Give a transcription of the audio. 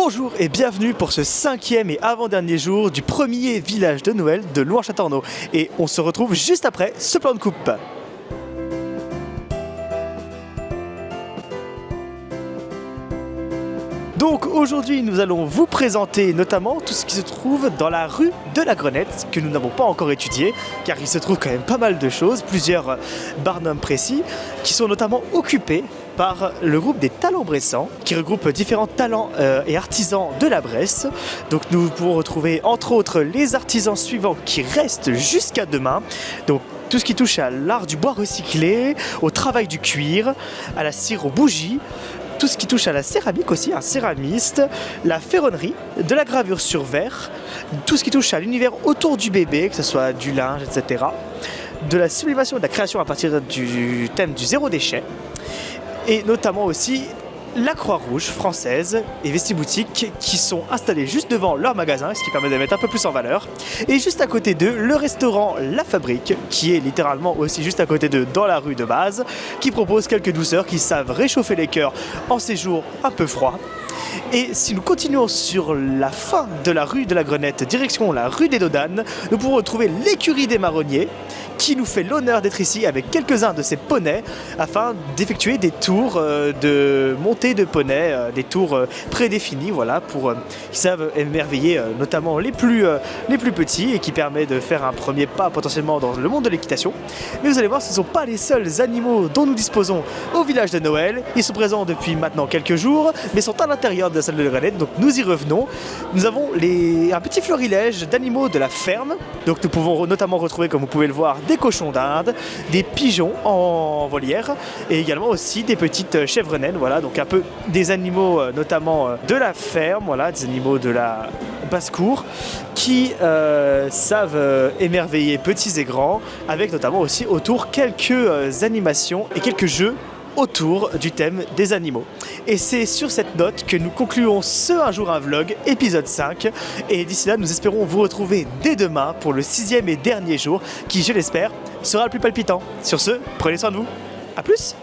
Bonjour et bienvenue pour ce 5e et avant-dernier jour du premier village de Noël de Louan-Châteaurenaud. Et on se retrouve juste après ce plan de coupe. Donc aujourd'hui nous allons vous présenter notamment tout ce qui se trouve dans la rue de la Grenette que nous n'avons pas encore étudié car il se trouve quand même pas mal de choses, plusieurs barnums précis qui sont notamment occupés par le groupe des Talents Bressans qui regroupe différents talents et artisans de la Bresse. Donc nous pouvons retrouver entre autres les artisans suivants qui restent jusqu'à demain. Donc tout ce qui touche à l'art du bois recyclé, au travail du cuir, à la cire aux bougies, tout ce qui touche à la céramique aussi, un céramiste, la ferronnerie, de la gravure sur verre, tout ce qui touche à l'univers autour du bébé, que ce soit du linge, etc. De la sublimation et de la création à partir du thème du zéro déchet, et notamment aussi la Croix-Rouge française et Vestiboutique qui sont installés juste devant leur magasin, ce qui permet de les mettre un peu plus en valeur. Et juste à côté d'eux, le restaurant La Fabrique, qui est littéralement aussi juste à côté d'eux dans la rue de base, qui propose quelques douceurs qui savent réchauffer les cœurs en ces jours un peu froids. Et si nous continuons sur la fin de la rue de la Grenette, direction la rue des Dodanes, nous pourrons retrouver l'écurie des Marronniers, qui nous fait l'honneur d'être ici avec quelques-uns de ses poneys afin d'effectuer des tours de montée de poneys, des tours prédéfinis, voilà, pour qui savent émerveiller notamment les plus petits et qui permet de faire un premier pas potentiellement dans le monde de l'équitation. Mais vous allez voir, ce ne sont pas les seuls animaux dont nous disposons au village de Noël. Ils sont présents depuis maintenant quelques jours, mais sont à l'intérieur de la salle de Grenette, donc nous y revenons. Nous avons un petit florilège d'animaux de la ferme, donc nous pouvons notamment retrouver, comme vous pouvez le voir, des cochons d'Inde, des pigeons en volière et également aussi des petites chèvres naines, voilà, donc un peu des animaux notamment de la ferme, voilà, des animaux de la basse-cour qui savent émerveiller petits et grands, avec notamment aussi autour quelques animations et quelques jeux autour du thème des animaux. Et c'est sur cette note que nous concluons ce Un jour un vlog épisode 5, et d'ici là nous espérons vous retrouver dès demain pour le 6e et dernier jour qui, je l'espère, sera le plus palpitant. Sur ce, prenez soin de vous, à plus.